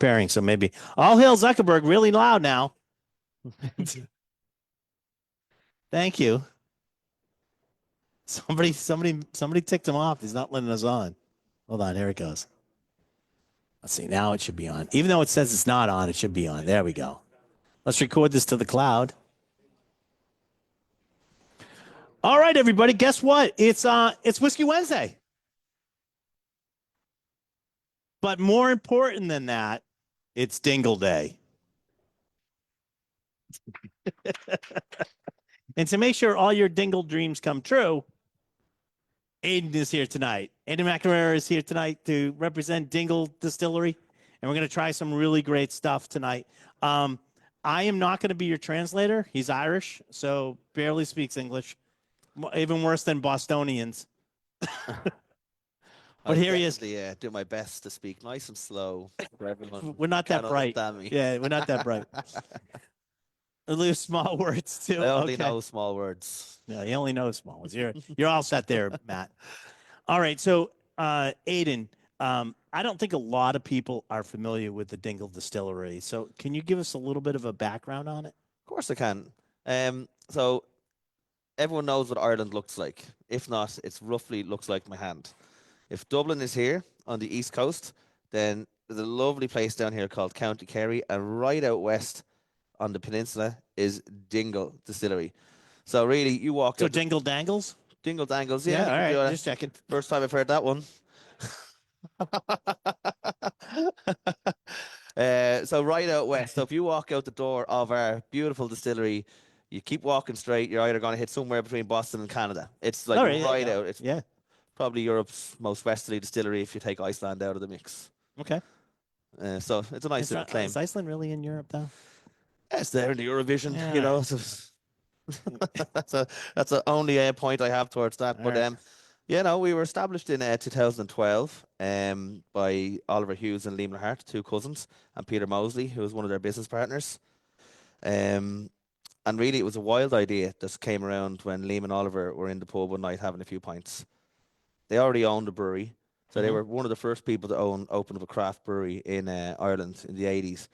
preparing. So maybe all hail Zuckerberg really loud now. Thank you. Somebody ticked him off. He's not letting us on. Hold on. Here it goes. Let's see. Now it should be on. Even though it says it's not on, it should be on. There we go. Let's record this to the cloud. All right, everybody. Guess what? It's Whiskey Wednesday. But more important than that, it's Dingle Day. And to make sure all your dingle dreams come true, Aiden is here tonight. Aiden McNamara is here tonight to represent Dingle Distllery, and we're going to try some really great stuff tonight. I am not going to be your translator. He's Irish, so barely speaks English, even worse than Bostonians. But here he is. Do my best to speak nice and slow for everyone. We're not that bright. Yeah, we're not that bright. A little small words too. I only know small words. Yeah, you only know small ones. You're all set there, Matt. All right, so Aiden, I don't think a lot of people are familiar with the Dingle Distllery. So can you give us a little bit of a background on it? Of course I can. So everyone knows what Ireland looks like. If not, it's roughly looks like my hand. If Dublin is here on the east coast, then there's a lovely place down here called County Kerry, and right out west on the peninsula is Dingle Distllery. So really, you walk. So Dingle Dangles. Dingle Dangles, yeah. All right, just checking. First time I've heard that one. So right out west. So if you walk out the door of our beautiful distillery, you keep walking straight, you're either going to hit somewhere between Boston and Canada. It's like right out. It's probably Europe's most westerly distillery if you take Iceland out of the mix. Okay. So it's a nice little claim. Is Iceland really in Europe, though? It's there in the Eurovision, you know. So that's the only point I have towards that. All but right. you know, we were established in 2012 by Oliver Hughes and Liam Hart, two cousins, and Peter Mosley, who was one of their business partners. And really, it was a wild idea that came around when Liam and Oliver were in the pub one night having a few pints. They already owned a brewery, so they were one of the first people to open up a craft brewery in Ireland in the 80s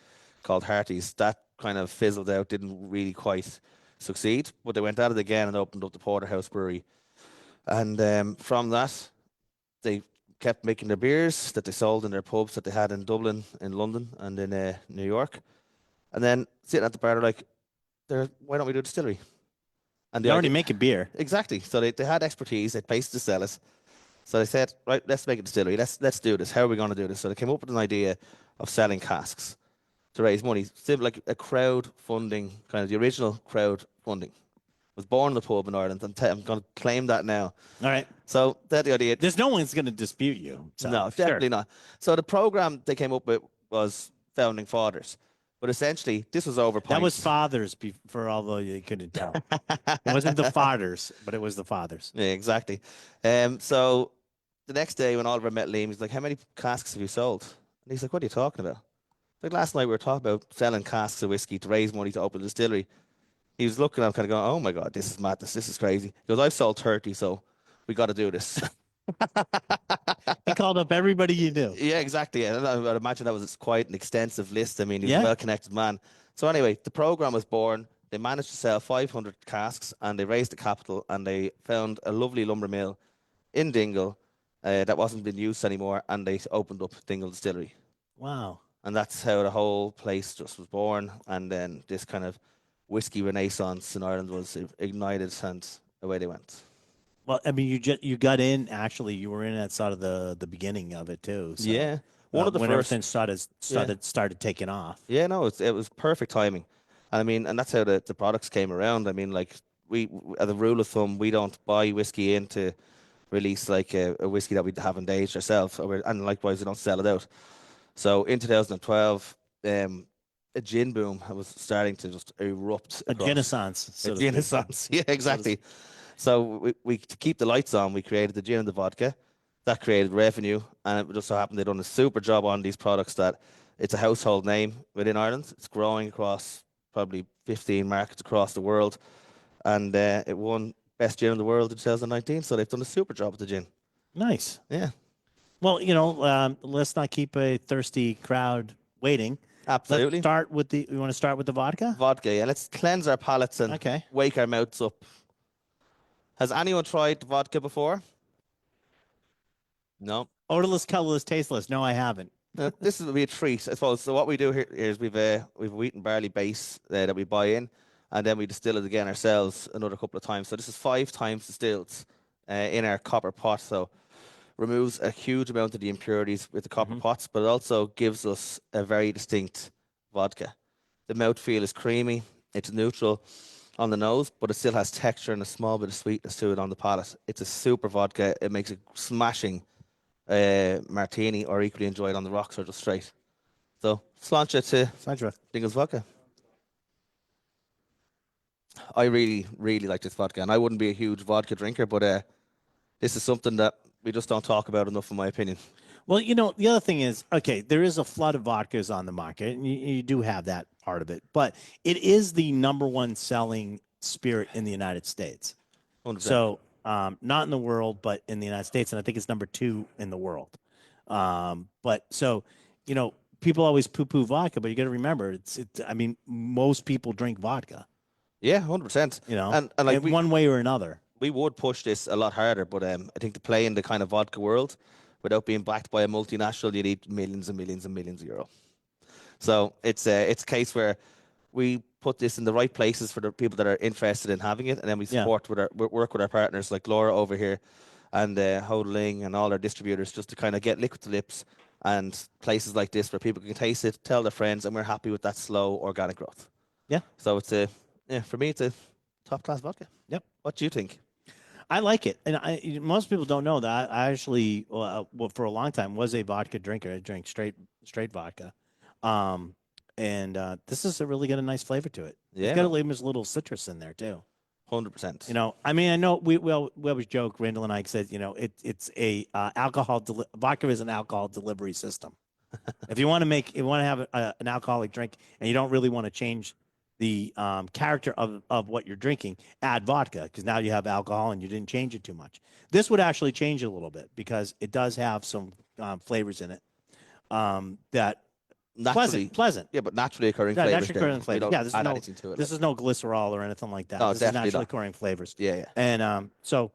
called Harty's. That kind of fizzled out, didn't really quite succeed, but they went at it again and opened up the Porterhouse Brewery. And from that, they kept making their beers that they sold in their pubs that they had in Dublin, in London, and in New York. And then sitting at the bar, they're why don't we do a distillery? And they already make a beer. Exactly. So they had expertise, they paid to sell it. So they said, right, let's make a distillery. Let's do this. How are we going to do this? So they came up with an idea of selling casks to raise money, like a crowd funding, kind of the original crowd funding. Was born in the pub in Ireland, and I'm going to claim that now. All right. So that's the idea. There's no one's going to dispute you. So, no, definitely not. So the program they came up with was Founding Fathers. But essentially, this was over pints. That was fathers, for although you couldn't tell. It wasn't the fathers, but it was the fathers. Yeah, exactly. So the next day when Oliver met Liam, he's like, how many casks have you sold? And he's like, what are you talking about? Like last night we were talking about selling casks of whiskey to raise money to open a distillery. He was looking at him kind of going, oh my God, this is madness. This is crazy. He goes, I've sold 30, so we got to do this. He called up everybody you knew. Yeah, exactly. And I would imagine that was quite an extensive list. I mean, he's a well-connected man. So anyway, the program was born. They managed to sell 500 casks, and they raised the capital, and they found a lovely lumber mill in Dingle that wasn't being used anymore, and they opened up Dingle Distllery. Wow. And that's how the whole place just was born. And then this kind of whiskey renaissance in Ireland was ignited, and away they went. Well, I mean, you got in. Actually, you were in at sort of the beginning of it too. So, yeah, one of the when first everything started taking off. Yeah, no, it was perfect timing. And I mean, and that's how the products came around. I mean, like we, as a rule of thumb, we don't buy whiskey in to release like a whiskey that we haven't aged ourselves, and likewise we don't sell it out. So in 2012, a gin boom was starting to just erupt. A Genaissance. A Genaissance, yeah, exactly. So we to keep the lights on, we created the gin and the vodka. That created revenue, and it just so happened they've done a super job on these products that it's a household name within Ireland. It's growing across probably 15 markets across the world, and it won Best Gin in the World in 2019. So they've done a super job with the gin. Nice. Yeah. Well, let's not keep a thirsty crowd waiting. Absolutely. Let's start with the. You want to start with the vodka? Vodka, yeah. Let's cleanse our palates and Okay. wake our mouths up. Has anyone tried vodka before? No. Odorless, colorless, tasteless. No, I haven't. This will be a treat, I suppose. So what we do here is we've a wheat and barley base that we buy in, and then we distill it again ourselves another couple of times. So this is 5 times distilled in our copper pot. So removes a huge amount of the impurities with the copper pots, but it also gives us a very distinct vodka. The mouthfeel is creamy. It's neutral on the nose, but it still has texture and a small bit of sweetness to it on the palate. It's a super vodka. It makes a smashing martini, or equally enjoyed on the rocks or just straight. So, sláinte to Dingle's Vodka. I really, really like this vodka, and I wouldn't be a huge vodka drinker, but this is something that we just don't talk about enough, in my opinion. Well, you know, the other thing is, okay, there is a flood of vodkas on the market, and you do have that part of it, but it is the #1 selling spirit in the United States. 100%. So, not in the world, but in the United States, and I think it's #2 in the world. But so, you know, people always poo-poo vodka, but you got to remember, I mean, most people drink vodka. Yeah, 100%. You know, and like in one way or another. We would push this a lot harder, but I think to play in the kind of vodka world without being backed by a multinational, you need millions and millions and millions of euro. So it's a case where we put this in the right places for the people that are interested in having it, and then we support work with our partners like Laura over here and Hodling and all our distributors just to kind of get liquid to lips and places like this where people can taste it, tell their friends, and we're happy with that slow organic growth. Yeah. So it's for me, it's a top class vodka. Yep. What do you think? I like it, and most people don't know that I actually, for a long time, was a vodka drinker. I drank straight vodka, and this is really got a nice flavor to it. Yeah, it's got a little citrus in there too. 100%. You know, I mean, I know we always joke. Randall and I said, you know, it's a vodka is an alcohol delivery system. If you want to have an alcoholic drink, and you don't really want to change the character of what you're drinking, add vodka, because now you have alcohol and you didn't change it too much. This would actually change it a little bit because it does have some flavors in it that Naturally, pleasant. Yeah, but naturally occurring flavors. Naturally occurring flavors. Yeah, this is no glycerol or anything like that. No, this is naturally occurring flavors. Yeah. And so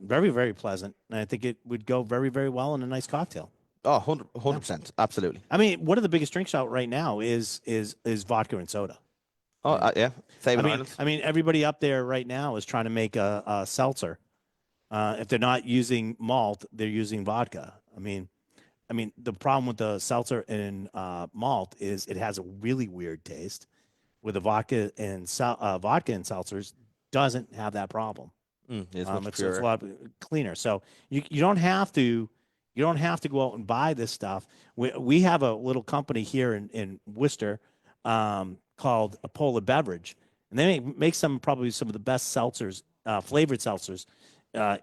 very, very pleasant. And I think it would go very, very well in a nice cocktail. Oh, 100%. Absolutely. I mean, one of the biggest drinks out right now is vodka and soda. Oh, yeah. Same in Ireland. I mean, everybody up there right now is trying to make a seltzer. If they're not using malt, they're using vodka. I mean, the problem with the seltzer and malt is it has a really weird taste. With the vodka and seltzers doesn't have that problem. It's a lot cleaner. So you don't have to go out and buy this stuff. We have a little company here in Worcester called a Polar Beverage, and they make probably some of the best seltzers, flavored seltzers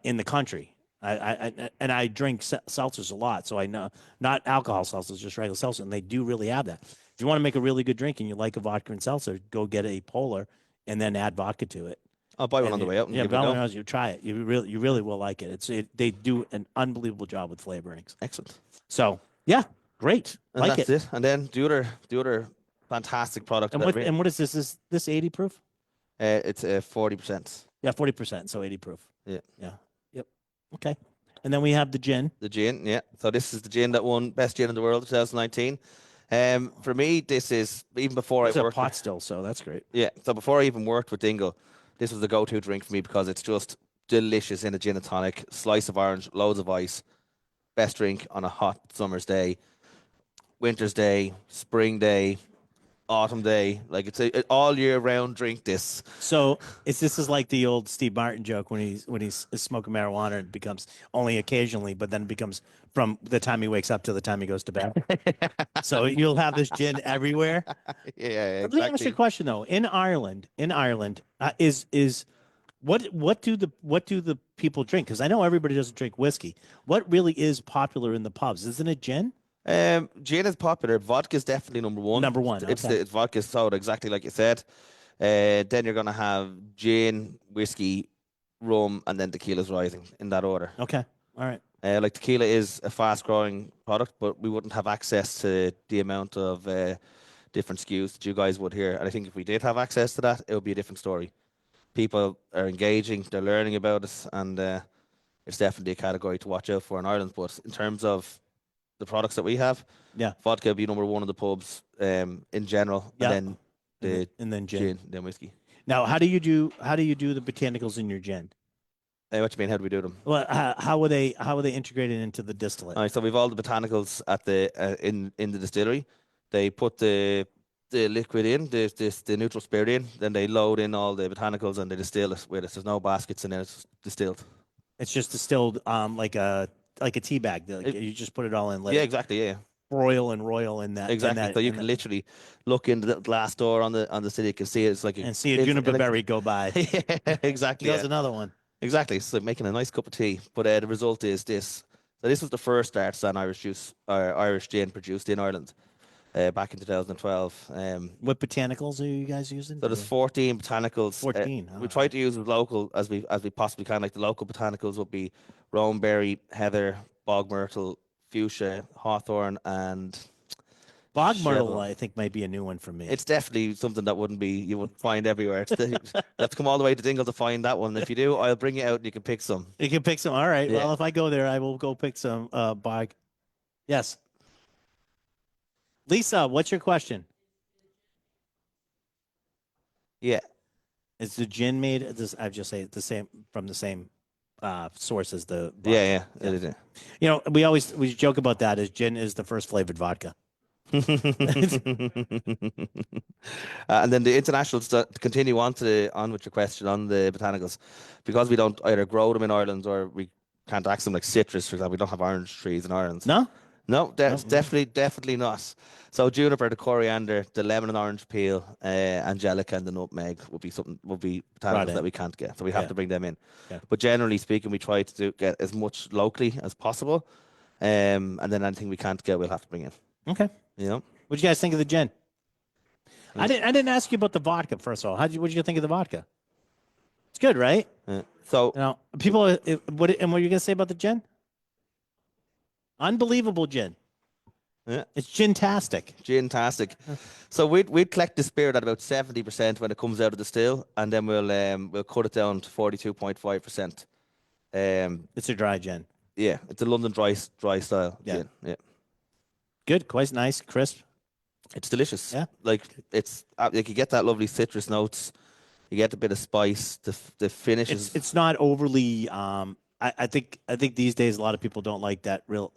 in the country. I drink seltzers a lot, so I know, not alcohol seltzers, just regular seltzer, and they do really have that. If you want to make a really good drink and you like a vodka and seltzer, go get a Polar and then add vodka to it. I'll buy one on the way out. Yeah, buy one as you try it. You really will like it. They do an unbelievable job with flavorings. Excellent. So yeah, great. And like that's it. And then the other fantastic product. And what is this? Is this 80 proof? It's 40%. Yeah, 40%. So 80 proof. Yeah. Yep. Okay. And then we have the gin. The gin, yeah. So this is the gin that won Best Gin in the World 2019. For me, this is even before I worked. It's a pot with, still, so that's great. Yeah. So before I even worked with Dingle, this was the go-to drink for me because it's just delicious in a gin and tonic. Slice of orange, loads of ice. Best drink on a hot summer's day, winter's day, spring day, autumn day. Like it's an all year round drink. This. So this is like the old Steve Martin joke when he's smoking marijuana, it becomes only occasionally, but then it becomes from the time he wakes up to the time he goes to bed. So you'll have this gin everywhere. Yeah, exactly. Let me ask you a question though. In Ireland, is what do the people drink? Because I know everybody doesn't drink whiskey. What really is popular in the pubs? Isn't it gin? Gin is popular. Vodka is definitely number one. Number one. It's okay. it's vodka soda, exactly like you said. Then you're gonna have gin, whiskey, rum, and then tequila's rising in that order. Okay. All right. Like tequila is a fast-growing product, but we wouldn't have access to the amount of different SKUs that you guys would here. And I think if we did have access to that, it would be a different story. People are engaging, they're learning about it, and it's definitely a category to watch out for in Ireland. But in terms of the products that we have, Yeah. vodka would be number one in the pubs in general, Yeah. and then and then gin. gin, then whiskey. Now, how do you do the botanicals in your gin? What do you mean? How do we do them? Well, how are they integrated into the distillate? All right, so we've all the botanicals at the in the distillery. They put the liquid in, the neutral spirit in, then they load in all the botanicals and they distill it with it. There's no baskets and then it's distilled. It's just distilled like a tea bag. You just put it all in. Yeah, exactly. Yeah, royal in that. exactly. In that, so you can literally look into the glass door on the city. You can see it. It's like and see a juniper berry go by. Yeah, exactly. There's another one. Exactly. It's like making a nice cup of tea. But the result is this. So this was the first artisan Irish juice or Irish gin produced in Ireland back in 2012. What botanicals are you guys using? So there's 14 botanicals. 14. We try to use as local as we possibly can. Like the local botanicals would be romeberry, heather, bog myrtle, fuchsia, hawthorn, and bog myrtle. Cheryl. I think might be a new one for me. It's definitely something that you would find everywhere. You have to come all the way to Dingle to find that one. If you do, I'll bring you out and you can pick some. You can pick some. All right. Yeah. Well, if I go there, I will go pick some bog. Yes. Lisa, what's your question? Yeah. Is the gin made? I just say the same from the same source as the vodka? Yeah. It is. You know, we joke about that as gin is the first flavored vodka. And then the internationals to continue on with your question on the botanicals, because we don't either grow them in Ireland or we can't access them like citrus, for example. We don't have orange trees in Ireland. No, that's definitely not. So juniper, the coriander, the lemon and orange peel, angelica, and the nutmeg would be botanicals that we can't get. So we have to bring them in. Yeah. But generally speaking, we try to get as much locally as possible, and then anything we can't get, we'll have to bring in. Okay. You know. What'd you guys think of the gin? I didn't ask you about the vodka first of all. What'd you think of the vodka? It's good, right? So people, what are you gonna say about the gin? Unbelievable gin. Yeah. It's gin-tastic. Gin-tastic. So we'd collect the spirit at about 70% when it comes out of the still, and then we'll cut it down to 42.5%. It's a dry gin. Yeah, it's a London dry style gin. Yeah. Good, quite nice, crisp. It's delicious. Yeah. Like you get that lovely citrus notes. You get a bit of spice. The finish is. It's not overly. I think these days a lot of people don't like that real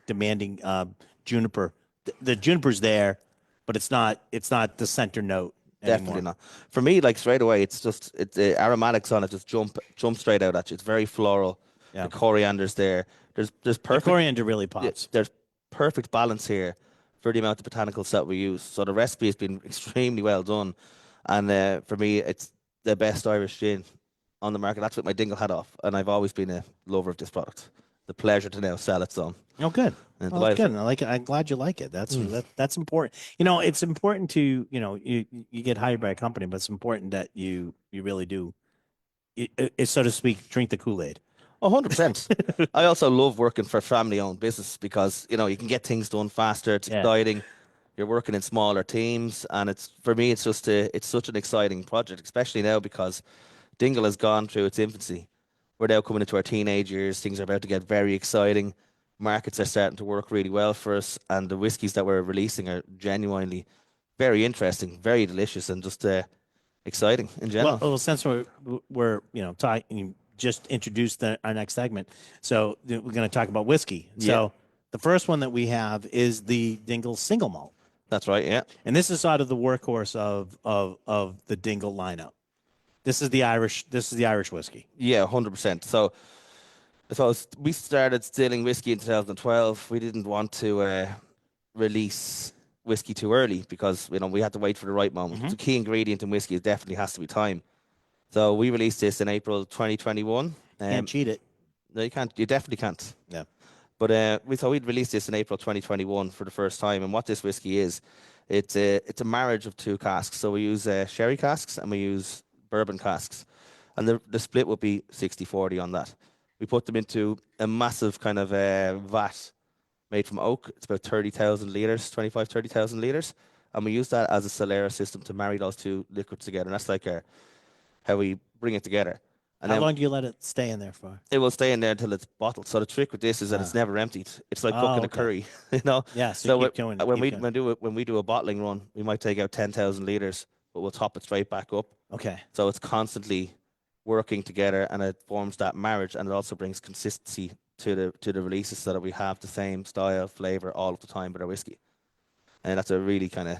demanding juniper. The juniper's there, but it's not the center note anymore. Definitely not. For me, like straight away, it's the aromatics on it just jump straight out at you. It's very floral. Yeah. The coriander's there. There's perfect. The coriander really pops. There's perfect balance here for the amount of botanicals that we use. So the recipe has been extremely well done, and for me, it's the best Irish gin on the market. That's with my Dingle hat off, and I've always been a lover of this product. The pleasure to now sell it on. Oh, good. Good. I like it. I'm glad you like it. That's important. You know, it's important to you get hired by a company, but it's important that you really do, it so to speak, drink the Kool-Aid. 100%. I also love working for family-owned business because you can get things done faster. It's exciting. You're working in smaller teams, and for me, it's such an exciting project, especially now because Dingle has gone through its infancy. We're now coming into our teenage years. Things are about to get very exciting. Markets are starting to work really well for us, and the whiskies that we're releasing are genuinely very interesting, very delicious, and just exciting in general. Well, since we're talking, just introduced our next segment, so we're going to talk about whiskey. Yeah. So the first one that we have is the Dingle Single Malt. That's right, yeah. And this is sort of the workhorse of the Dingle lineup. This is the Irish whiskey. Yeah, 100%. So we started distilling whiskey in 2012. We didn't want to release whiskey too early because we had to wait for the right moment. Mm-hmm. The key ingredient in whiskey definitely has to be time. So we released this in April 2021. Can't cheat it. No, you can't. You definitely can't. Yeah. But we'd released this in April 2021 for the first time. And what this whiskey is, it's a marriage of two casks. So we use sherry casks and we use bourbon casks. And the split would be 60-40 on that. We put them into a massive kind of vat made from oak. It's about 30,000 litres, 25, 30,000 litres. And we use that as a Solera system to marry those two liquids together. And that's like how we bring it together. And How then long do you let it stay in there for? it will stay in there until it's bottled. So the trick with this is that it's never emptied. It's like Oh, cooking a okay. curry, you know. Yeah, so So you keep doing it. when Keep doing it. when we do a bottling run, we might take out 10,000 litres, but we'll top it straight back up. Okay. So it's constantly working together, and it forms that marriage, and it also brings consistency to the releases, so that we have the same style, flavor all of the time with our whiskey. And that's a really kind of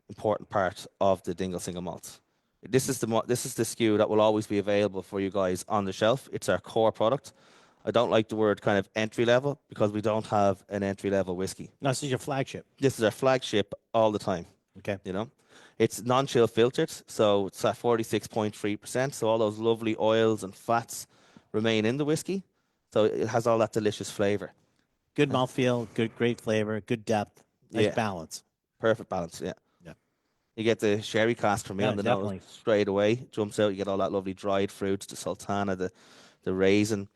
important part of the Dingle single malt. This is the SKU that will always be available for you guys on the shelf. It's our core product. I don't like the word kind of entry level, because we don't have an entry level whiskey. No, this is your flagship. This is our flagship all the time. Okay. You know, it's non-chill filtered, so it's at 46.3%. So all those lovely oils and fats remain in the whiskey. So it has all that delicious flavor. Good mouthfeel, great flavor, good depth, nice Yeah. balance. Perfect balance, yeah. Yeah. You get the sherry cask from me Yeah, on the definitely. nose straight away. Jumps out. You get all that lovely dried fruits, the sultana, the raisin.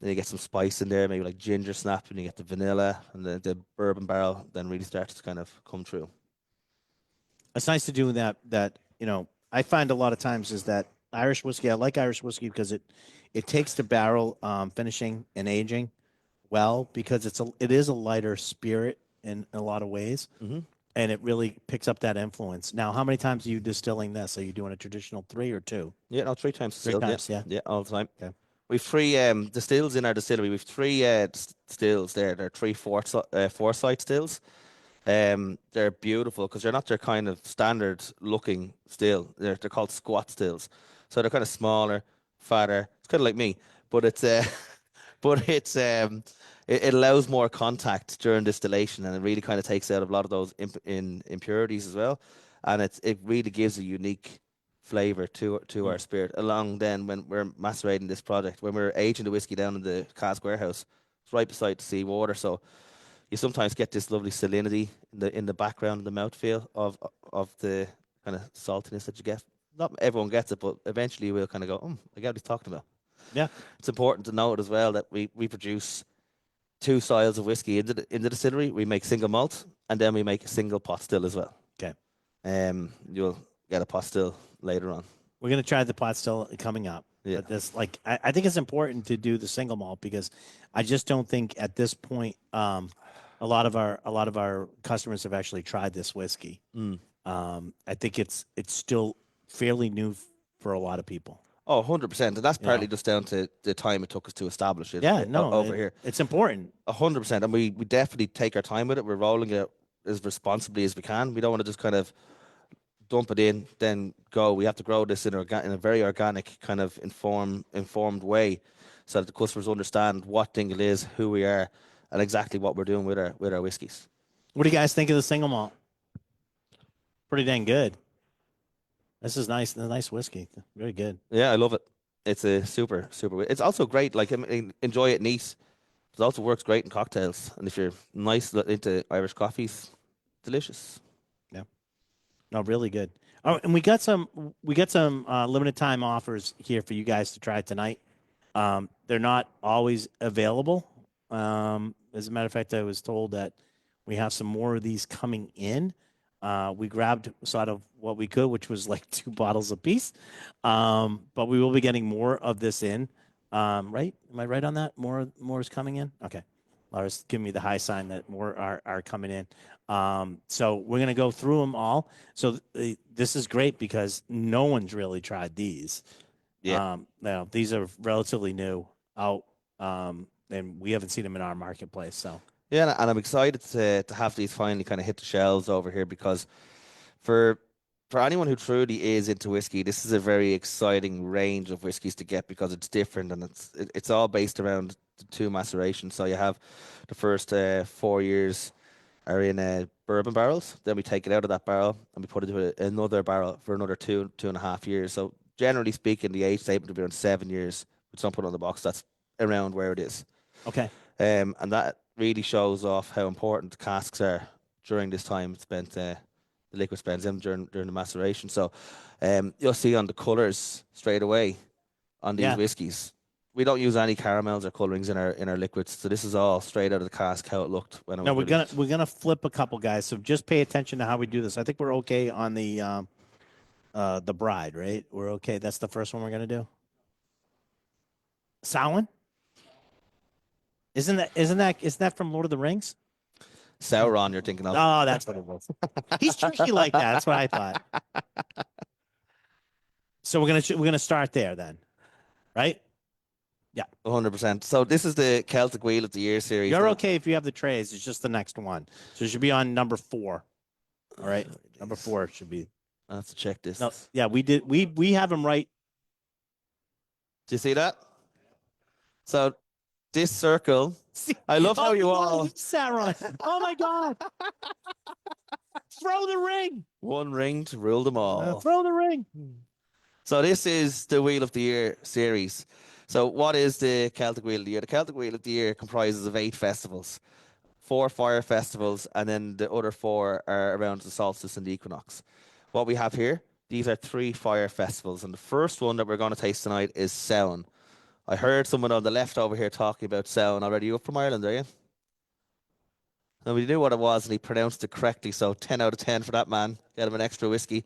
Then you get some spice in there, maybe like ginger snap, and you get the vanilla, and the bourbon barrel then really starts to kind of come through. It's nice to do that. I find a lot of times is that Irish whiskey. I like Irish whiskey because it takes the barrel finishing and aging well, because it is a lighter spirit in a lot of ways, Mm-hmm. and it really picks up that influence. Now, how many times are you distilling this? Are you doing a traditional 3 or 2? Yeah, no, 3 times Three distilled. times, Yeah, yeah. yeah, all the time. Okay. We've three distills in our distillery. We've three stills there. They're three foresight stills. They're beautiful because they're not your kind of standard looking still. They're called squat stills, so they're kind of smaller, fatter. It's kind of like me, but it's but it allows more contact during distillation, and it really kind of takes out a lot of those impurities as well, and it really gives a unique flavor to our spirit. Along then when we're macerating this product, when we're aging the whiskey down in the cask warehouse, it's right beside the sea water, so you sometimes get this lovely salinity in the background, the mouthfeel of the kind of saltiness that you get. Not everyone gets it, but eventually you will kind of go, I get what he's talking about. Yeah. It's important to note as well that we produce two styles of whiskey in the distillery. We make single malt, and then we make a single pot still as well. Okay. You'll get a pot still later on. We're gonna try the pot still coming up. Yeah. But this, I think it's important to do the single malt, because I just don't think at this point a lot of our customers have actually tried this whiskey. I think it's still fairly new for a lot of people. Oh, 100%. And that's You partly know. just down to the time it took us to establish it Yeah, no, over here. it's important. 100%. And we definitely take our time with it. We're rolling it as responsibly as we can. We don't want to just kind of dump it in, then go. We have to grow this in a very organic, kind of informed way, so that the customers understand what Dingle is, who we are, and exactly what we're doing with our whiskies. What do you guys think of the single malt? Pretty dang good. This is nice. A nice whiskey. Very good. Yeah, I love it. It's a super. It's also great. Like, I mean, enjoy it neat. It also works great in cocktails, and if you're nice into Irish coffees, delicious. Yeah. No, really good. Oh, and we got some limited time offers here for you guys to try tonight. They're not always available. As a matter of fact, I was told that we have some more of these coming in. We grabbed sort of what we could, which was like 2 bottles apiece. But we will be getting more of this in. Right? Am I right on that? More is coming in? Okay. Laura's giving me the high sign that more are coming in. So we're going to go through them all. So this is great because no one's really tried these. Yeah. Now, these are relatively new out, and we haven't seen them in our marketplace. So. Yeah, and I'm excited to have these finally kind of hit the shelves over here, because for anyone who truly is into whiskey, this is a very exciting range of whiskies to get, because it's different, and it's all based around the 2 macerations. So you have the first 4 years are in bourbon barrels. Then we take it out of that barrel and we put it into another barrel for another 2.5 years. So generally speaking, the age statement will be around 7 years. With some put on the box, that's around where it is. Okay. And that really shows off how important the casks are during this time spent. The liquid spends in during the maceration. So you'll see on the colours straight away on these Yeah. whiskies. we don't use any caramels or colorings in our liquids. So this is all straight out of the cask how it looked when it was No, released. we're gonna flip a couple guys. So just pay attention to how we do this. I think we're okay on the bride, right? We're okay. That's the first one we're gonna do. Samhain? Isn't that from Lord of the Rings? Sauron, you're thinking of. Oh, that's what it was. He's tricky like that. That's what I thought. So we're gonna start there then, right? 100%. So this is the Celtic Wheel of the Year series. You're okay if you have the trays. It's just the next one. So it should be on number 4. All right, number 4 should be. I have to check this. No, yeah, we did. We have them right. Do you see that? So this circle. I love how you all. Sauron. Oh my God! Throw the ring. One ring to rule them all. Throw the ring. So this is the Wheel of the Year series. So what is the Celtic Wheel of the Year? The Celtic Wheel of the Year comprises of 8 festivals, 4 fire festivals, and then the other 4 are around the solstice and the equinox. What we have here, these are 3 fire festivals, and the first one that we're going to taste tonight is Samhain. I heard someone on the left over here talking about Samhain already. You up from Ireland, are you? Nobody knew what it was, and he pronounced it correctly. So 10 out of 10 for that man. Get him an extra whiskey.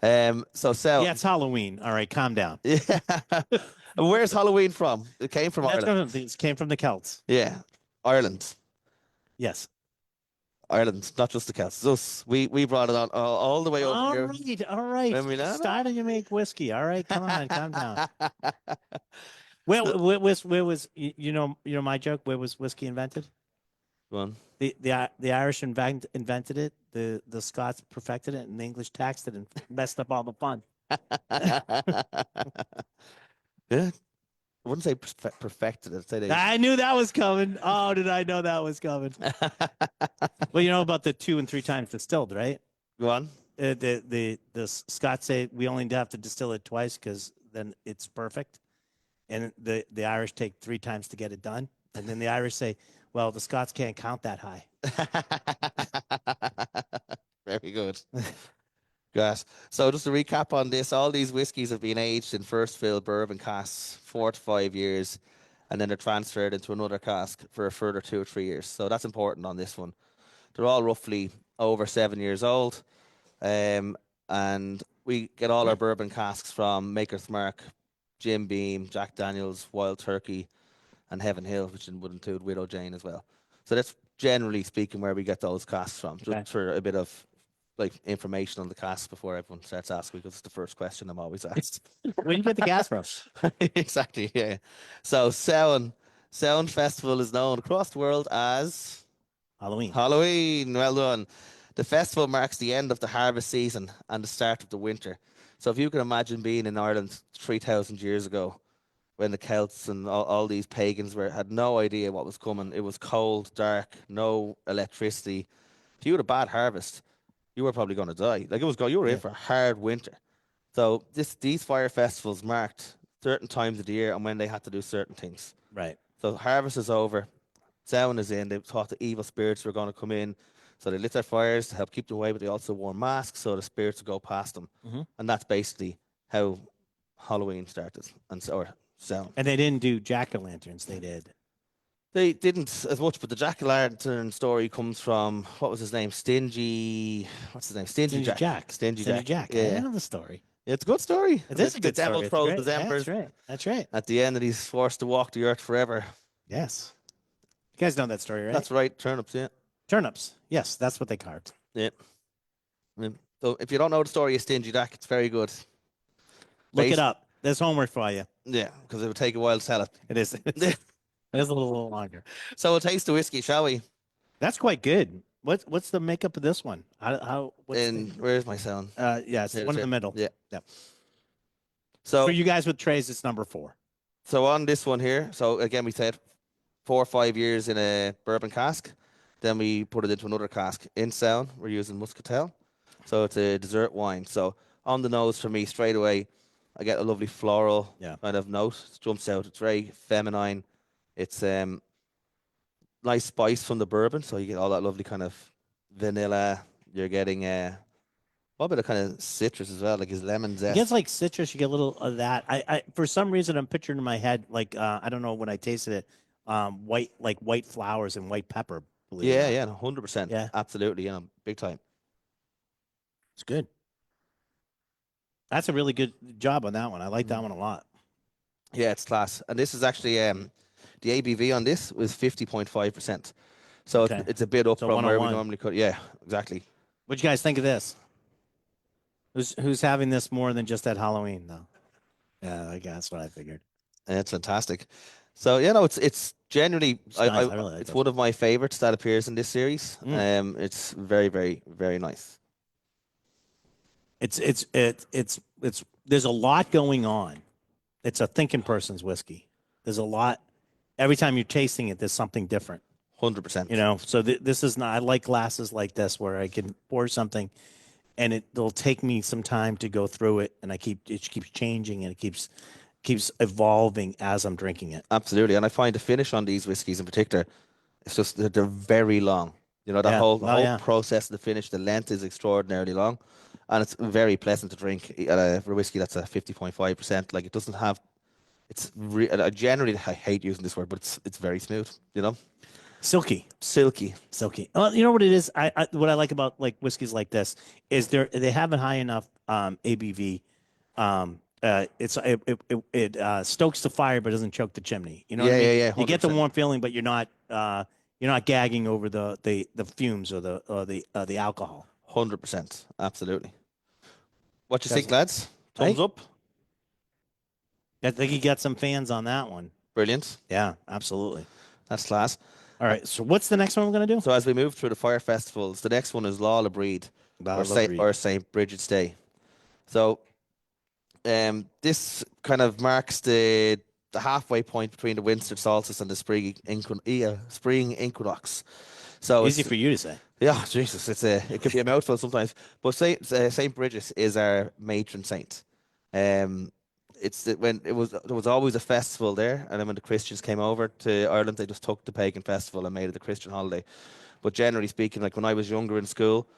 So Samhain. Yeah, it's Halloween. All right, calm down. Yeah. Where's Halloween from? It came from Ireland. It came from the Celts. Yeah, Ireland. Yes. Ireland, not just the Celts. It's us. We brought it on all the way over here. All right. When we land. Starting to make whiskey. All right, come on, calm down. Where was you know my joke? Where was whiskey invented? One. The Irish invented it. The Scots perfected it, and the English taxed it and messed up all the fun. Yeah. I wouldn't say perfected. I'd say they. I knew that was coming. Oh, did I know that was coming? Well, you know about the 2 and 3 times distilled, right? Go on. The Scots say we only have to distill it twice because then it's perfect, and the Irish take 3 times to get it done, and then the Irish say, well, the Scots can't count that high. Very good. Yes. So just to recap on this, all these whiskies have been aged in first fill bourbon casks 4 to 5 years, and then they're transferred into another cask for a further 2 or 3 years. So that's important on this one. They're all roughly over 7 years old, and we get all our bourbon casks from Maker's Mark, Jim Beam, Jack Daniels, Wild Turkey, and Heaven Hill, which would include Widow Jane as well. So that's generally speaking where we get those casks from, just for a bit of like information on the casks before everyone starts asking, because it's the first question I'm always asked. Where do you get the gas from? Exactly, yeah. So Samhain Festival is known across the world as Halloween. Halloween. Well done. The festival marks the end of the harvest season and the start of the winter. So if you can imagine being in Ireland 3,000 years ago, when the Celts and all these pagans had no idea what was coming. It was cold, dark, no electricity. If you had a bad harvest, you were probably going to die. Like you were in for a hard winter. So these fire festivals marked certain times of the year and when they had to do certain things. Right. So harvest is over. Samhain is in. They thought the evil spirits were going to come in. So they lit their fires to help keep them away, but they also wore masks so the spirits would go past them. Mm-hmm. And that's basically how Halloween started. And they didn't do jack-o'-lanterns. They did. They didn't as much, but the jack-o'-lantern story comes from, what was his name? Stingy Jack. Stingy Jack. Yeah. I know the story. It's a good story. It is a good story. The devil throws the embers. That's right. At the end, and he's forced to walk the earth forever. Yes. You guys know that story, right? That's right. Turnips, yeah. Turnips. Yes, that's what they carved. Yeah. So if you don't know the story of Stingy Jack, it's very good. Look it up. There's homework for you. Yeah, because it would take a while to tell it. It is. It is a little longer. So we'll taste the whiskey, shall we? That's quite good. What's the makeup of this one? Where's my sound? Yeah, it's one in the middle. Yeah. Yep. So for you guys with trays, it's number 4. So on this one here, so again we said 4 or 5 years in a bourbon cask. Then we put it into another cask. In Samhain, we're using muscatel. So it's a dessert wine. So on the nose for me, straight away, I get a lovely floral kind of note. It jumps out. It's very feminine. It's nice spice from the bourbon. So you get all that lovely kind of vanilla. You're getting What about the kind of citrus as well, like his lemon It zest? gets like citrus. You get a little of that. I for some reason I'm picturing in my head like I don't know when I tasted it, white flowers and white pepper. Believe it or Yeah, not. yeah, 100%. Yeah, Absolutely, big time. it's good. That's a really good job on that one. I like that Mm. one a lot. Yeah, it's class. And this is actually the ABV on this was 50.5%. So Okay, it's a bit up so from where we 101. normally could. Yeah, exactly. What you guys think of this? Who's having this more than just at Halloween though? Yeah, I guess that's what I figured. And it's fantastic. So yeah, no, it's generally It's nice. I really like it's this one of my favorites that appears in this series. one. It's very, very, very nice. It's there's a lot going on. It's a thinking person's whiskey. There's a lot. Every time you're tasting it, there's something different. 100%. So this is not. I like glasses like this where I can pour something, and it'll take me some time to go through it, and it keeps changing and it keeps evolving as I'm drinking it. Absolutely. And I find the finish on these whiskies in particular, it's just that they're very long. The Yeah. whole Oh yeah. process of the finish, the length is extraordinarily long, and it's very pleasant to drink for a whiskey that's a 50.5%. Like it doesn't have. I generally I hate using this word, but it's very smooth. Silky. Silky. Silky. Well, you know what it is. What I like about like whiskeys like this is they have a high enough ABV. It stokes the fire but doesn't choke the chimney. You know what I Yeah, mean? yeah, yeah. You get the 100%. warm feeling, but you're not gagging over the fumes or the alcohol. 100%. Absolutely. What you That's think, lads? right. Thumbs up. I think you got some fans on that one. Brilliant. Yeah, absolutely. That's class. All right. So what's the next one we're gonna do? So as we move through the fire festivals, the next one is Law of Bríde or Saint Bridget's Day. So this kind of marks the halfway point between the winter solstice and the spring equinox. So Easy it's for you to say. yeah, Jesus, it could be a mouthful sometimes. But Saint Bridget is our matron saint. Um, when there was always a festival there, and then when the Christians came over to Ireland, they just took the pagan festival and made it a Christian holiday. But generally speaking, like when I was younger in school,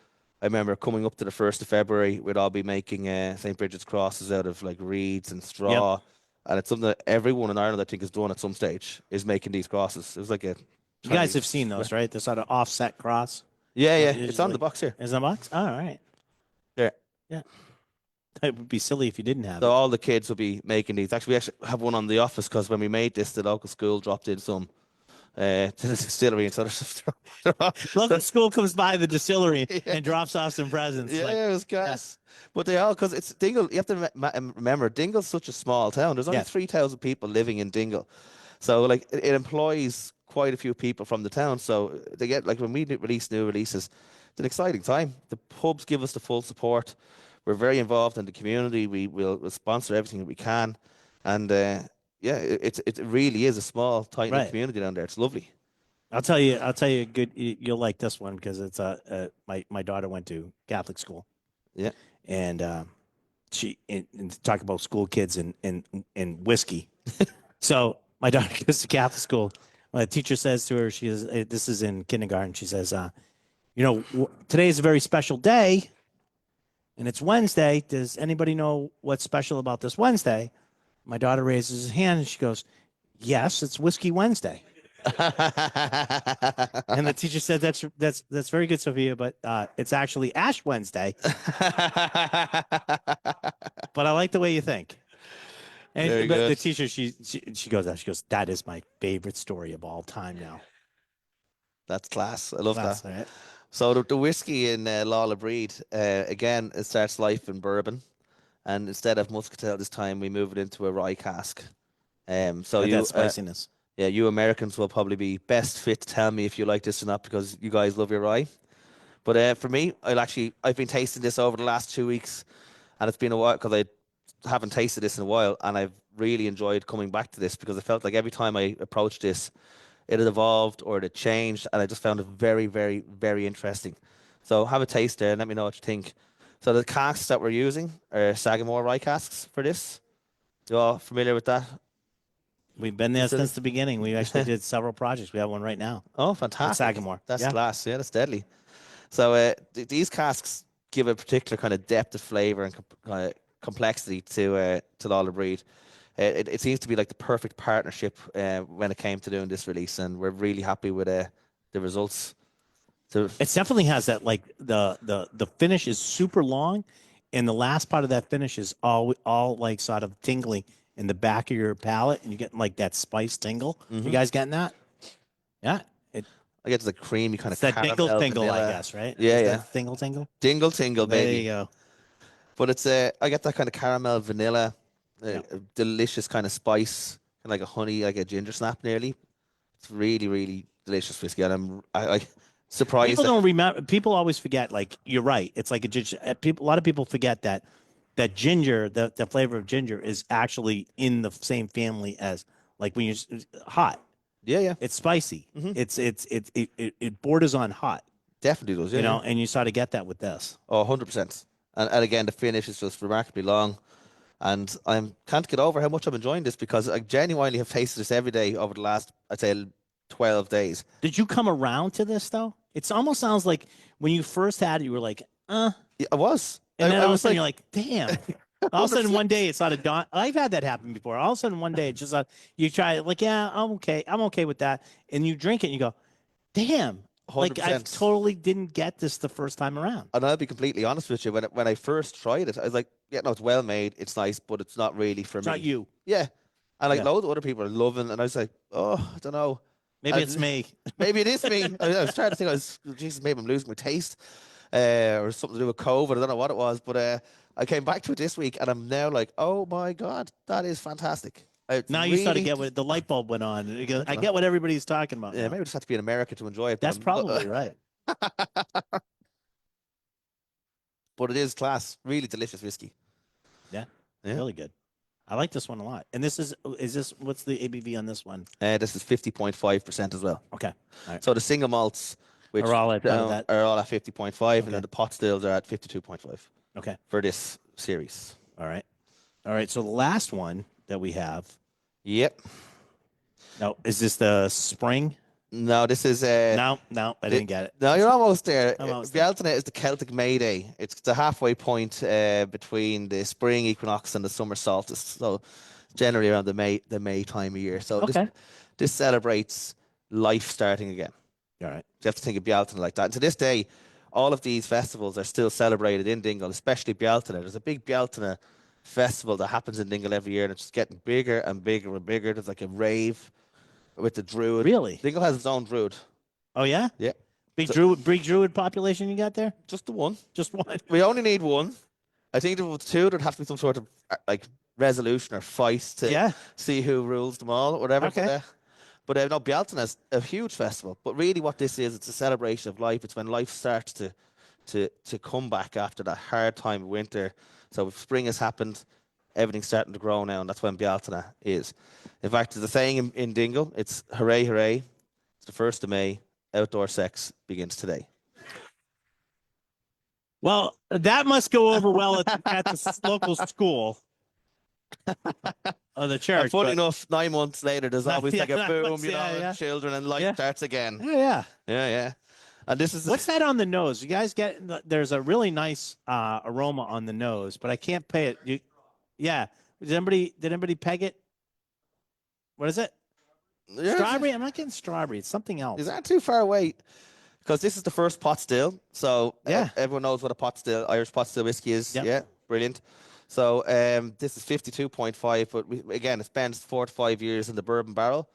I remember coming up to the 1st of February, we'd all be making St. Bridget's crosses out of like reeds and Yep. straw. And it's something that everyone in Ireland, I think, has done at some stage, is making these crosses. It was like a You guys have 20. seen those, right? The sort of offset cross. Yeah, yeah. It's on Usually, the box here. is that box? Oh, all right. Yeah. Yeah. It would be silly if you didn't have So it. all the kids will be making these. Actually, we actually have one on the office because when we made this, the local school dropped in some to the distillery and sort of Local school comes by the distillery yeah. and drops off some presents. Yeah, Like, it was gas. But they all, because it's Dingle, you have to remember, Dingle's such a small town. There's only yeah. 3,000 people living in Dingle. So, like, it employs quite a few people from the town. So, they get, like, when we release new releases, it's an exciting time. The pubs give us the full support. We're very involved in the community. We'll sponsor everything that we can. And, yeah, it really is a small, tight-knit Right. community down there. It's lovely. I'll tell you, good. You'll like this one because it's my daughter went to Catholic school. Yeah. And and talk about school kids and whiskey. So my daughter goes to Catholic school. My teacher says to her, this is in kindergarten. She says, today is a very special day, and it's Wednesday. Does anybody know what's special about this Wednesday? My daughter raises her hand and she goes, yes, it's Whiskey Wednesday. And the teacher said, that's very good, Sophia, but it's actually Ash Wednesday. But I like the way you think. And but the teacher, she goes, that is my favorite story of all time now. That's class. I love that. Right? So the whiskey in Lalla Breed, again, it starts life in bourbon, and instead of muscatel this time, we move it into a rye cask. So Like you, that spiciness. yeah, you Americans will probably be best fit to tell me if you like this or not because you guys love your rye. But for me, I've been tasting this over the last 2 weeks, and it's been a while because I haven't tasted this in a while, and I've really enjoyed coming back to this because I felt like every time I approached this, it had evolved or it had changed, and I just found it very, very, very interesting. So have a taste there and let me know what you think. So the casks that we're using are Sagamore rye casks for this. You all familiar with that? We've been there since the beginning. We actually did several projects. We have one right now. Oh, fantastic. Sagamore. That's Yeah. class. Yeah, that's deadly. So these casks give a particular kind of depth of flavor and complexity to all the Bríde. It seems to be like the perfect partnership when it came to doing this release, and we're really happy with the results. So It definitely has that, like the finish is super long, and the last part of that finish is all like sort of tingling in the back of your palate, and you're getting like that spice tingle. You guys getting that? Yeah. I get the creamy kind of It's that caramel dingle tingle, I vanilla. guess, right? Yeah, Is yeah. that tingle tingle? Dingle tingle, There baby. you go. But it's I get that kind of caramel vanilla, delicious kind of spice, kind of like a honey, like a ginger snap nearly. It's really, really delicious whiskey, and I surprised. People don't remember. People always forget. Like you're right. It's like a ginger. A lot of people forget that ginger, the flavor of ginger, is actually in the same family as like when you're hot. Yeah, yeah. It's spicy. It borders on hot. Definitely does. Yeah, You know, and you sort of get that with this. Oh, 100%. And again, the finish is just remarkably long. And I can't get over how much I'm enjoying this because I genuinely have tasted this every day over the last, I'd say, 12 days. Did you come around to this though? It almost sounds like when you first had it, you were like, Yeah, I was. and then I all of a was sudden you're like, damn. All of a sudden 100%. one day it's not a dawn. I've had that happen before. All of a sudden one day it's just you try it, like, yeah, I'm okay with that, and you drink it and you go, damn. Like I 100%. totally didn't get this the first time around. And I'll be completely honest with you. When I first tried it, I was like, yeah, no, it's well made, it's nice, but it's not really for It's me. not you. Yeah. And like Yeah. loads of other people are loving, and I was like, oh, I don't know. Maybe And it's me. maybe it is me. I was trying to think, Jesus, maybe I'm losing my taste, or something to do with COVID. I don't know what it was, but I came back to it this week, and I'm now like, oh my God, that is fantastic. It's Now you start to get what the light bulb went on. And you go, I get what everybody's talking about. Yeah, now. maybe I just have to be in America to enjoy it. That's probably right. But it is class. Really delicious whiskey. Yeah, Yeah. really good. I like this one a lot. And this is this, what's the ABV on this one? This is 50.5% as well. Okay. All right. So the single malts, which Are all at that? are all at 50.5, and Okay. then the pot stills are at 52.5 Okay. for this series. All right. All right. So the last one that we have. Yep. No, is this the spring? No, this is No, I didn't get it. No, you're almost there. Almost there. Bealtaine is the Celtic May Day. It's the halfway point between the spring equinox and the summer solstice. So generally around the May time of year. So Okay. this celebrates life starting again. All right. You have to think of Bealtaine like that. And to this day, all of these festivals are still celebrated in Dingle, especially Bealtaine. There's a big Bealtaine festival that happens in Dingle every year, and it's just getting bigger and bigger and bigger. There's like a rave with the druid. Really? Dingle has its own druid. Oh yeah. Yeah. Big druid population you got there? Just the one. Just one. We only need one. I think if it was two, there'd have to be some sort of like resolution or fight to see who rules them all or whatever. Okay. But no, Bealtaine is a huge festival. But really what this is, it's a celebration of life. It's when life starts to come back after that hard time of winter. So if spring has happened, everything's starting to grow now, and that's when Bealtaine is. In fact, there's a saying in Dingle, it's hooray, hooray. It's the 1st of May. Outdoor sex begins today. Well, that must go over well at the local school. Or the church. And funny enough, 9 months later, there's always like a boom, yeah. children, and life starts again. Yeah. Yeah. And this is what's that on the nose? You guys get? There's a really nice aroma on the nose, but I can't pay it. Yeah. Did anybody peg it? What is it? Strawberry? I'm not getting strawberry. It's something else. Is that too far away? Because this is the first pot still. So everyone knows what a pot still, Irish pot still whiskey is. Yep. Yeah, brilliant. So this is 52.5, but again, it spends 4 to 5 years in the bourbon barrel.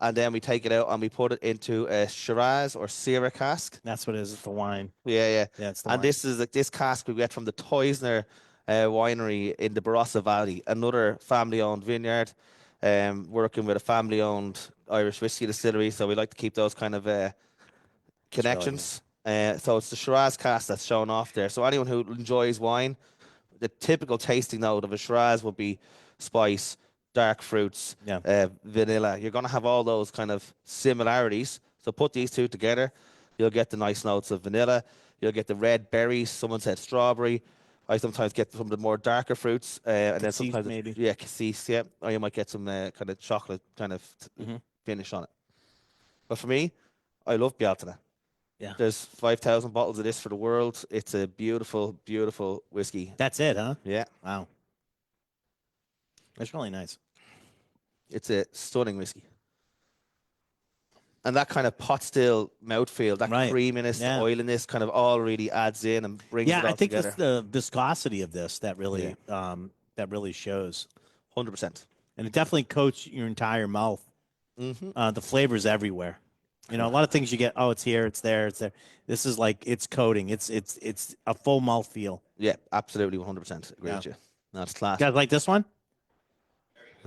And then we take it out and we put it into a Shiraz or Syrah cask. That's what it is. It's the wine. Yeah. Yeah, it's the and wine. this is like this cask we get from the Teusner winery in the Barossa Valley, another family-owned vineyard. Working with a family-owned Irish whiskey distillery, so we like to keep those kind of connections. So it's the Shiraz cask that's shown off there. So anyone who enjoys wine, the typical tasting note of a Shiraz would be spice, dark fruits, vanilla. You're going to have all those kind of similarities. So put these two together, you'll get the nice notes of vanilla. You'll get the red berries. Someone said strawberry. I sometimes get some of the more darker fruits, and then sometimes maybe. cassis, or you might get some kind of chocolate kind of finish on it. But for me, I love Bealtaine. Yeah. There's 5,000 bottles of this for the world. It's a beautiful, beautiful whiskey. That's it, huh? Yeah. Wow. That's really nice. It's a stunning whiskey. And that kind of pot still mouthfeel, that Right. creaminess, Yeah. the oiliness kind of all really adds in and brings it all I think together. it's the viscosity of this that really shows. 100%. And it definitely coats your entire mouth. Mm-hmm. The flavors everywhere. You know, a lot of things you get, oh, it's here, it's there, it's there. This is like it's coating. It's a full mouth feel. Yeah, absolutely 100% agree Yeah. with you. That's class. You guys like this one?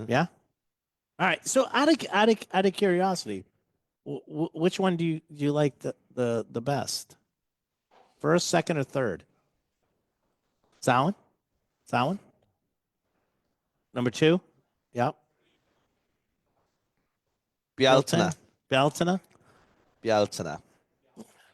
Yeah. All right. So out of curiosity, which one do you like the best? First, second, or third? Samhain? Samhain? Number 2? Yep. Bealtaine. Bealtaine? Bealtaine.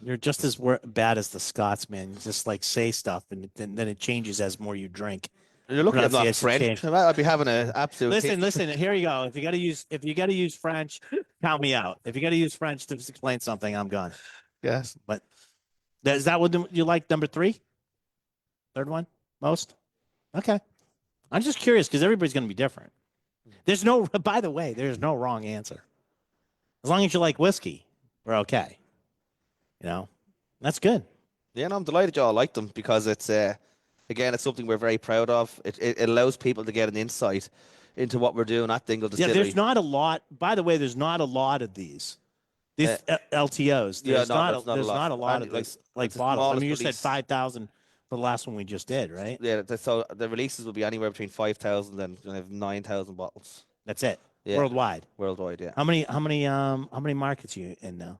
You're just as bad as the Scots, man. You just like say stuff, and then it changes as more you drink. You're looking at not Pronunciation French. change. I'd be having an absolute. Listen. Here you go. If you got to use French, count me out. If you got to use French to explain something, I'm gone. Yes. But is that what you like? Number 3, third one most. Okay. I'm just curious because everybody's going to be different. By the way, there's no wrong answer. As long as you like whiskey, we're okay. You know, that's good. Yeah, no, I'm delighted you all like them because it's again, it's something we're very proud of. It allows people to get an insight into what we're doing at Dingle Distillery. Yeah, there's not a lot. By the way, there's not a lot of these LTOs. There's not a lot of these like bottles. I mean, you said 5,000 for the last one we just did, right? Yeah, so the releases will be anywhere between 5,000 and 9,000 bottles. That's it. Yeah. Worldwide. Worldwide, yeah. How many markets are you in now?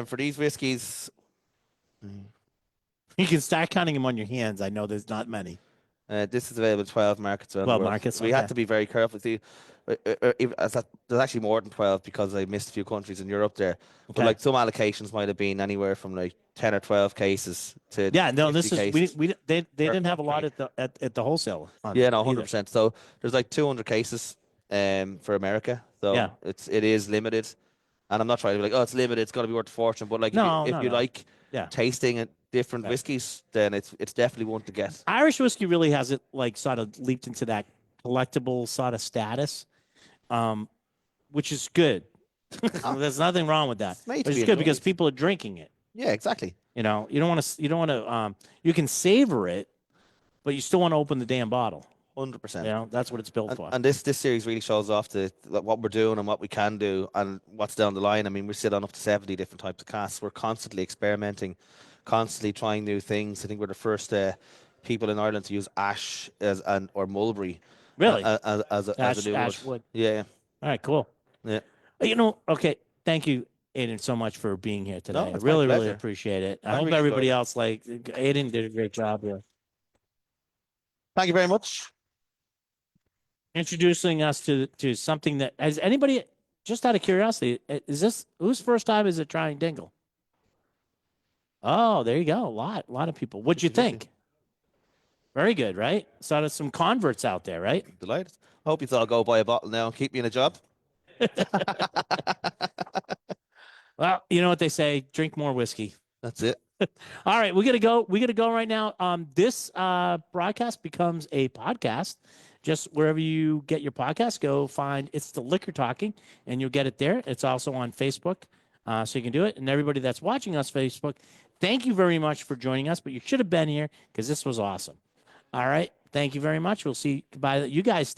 For these whiskeys, you can start counting them on your hands. I know there's not many. this is available in 12 markets around 12 the world. markets. We okay. had to be very careful. See, there's actually more than 12 because I missed a few countries in Europe there. Okay. But like some allocations might have been anywhere from like 10 or 12 cases to this 50 is cases. they didn't have a lot at the wholesale. Yeah, no, 100%. So there's like 200 cases for America. So Yeah. it is limited. And I'm not trying to be like, oh, it's limited, it's going to be worth a fortune. But like, if you like tasting different whiskeys, then it's definitely one to get. Irish whiskey really has it like sort of leaped into that collectible sort of status, which is good. There's nothing wrong with that. But it's good because people are drinking it. Yeah, exactly. You know, you don't want to. You can savor it, but you still want to open the damn bottle. 100%. You know, that's what it's built for. And this series really shows off what we're doing and what we can do and what's down the line. I mean, we sit on up to 70 different types of casks. We're constantly experimenting, constantly trying new things. I think we're the first people in Ireland to use ash or mulberry. Really? As a new ash wood. Yeah. All right, cool. Yeah. You know, okay. Thank you, Aiden, so much for being here today. I really appreciate it. I hope everybody else Aiden did a great job here. Thank you very much. Introducing us to something that has anybody, just out of curiosity, is this whose first time is it trying Dingle? Oh, there you go. A lot of people. What'd you think? Very good, right? So there's some converts out there, right? Delighted. I hope you all go buy a bottle now and keep me in a job. Well, you know what they say, drink more whiskey. That's it. All right, we gotta go right now. This broadcast becomes a podcast. Just wherever you get your podcast, go find It's the Liquor Talking, and you'll get it there. It's also on Facebook, so you can do it. And everybody that's watching us Facebook, thank you very much for joining us. But you should have been here because this was awesome. All right, thank you very much. We'll see. Goodbye. You guys.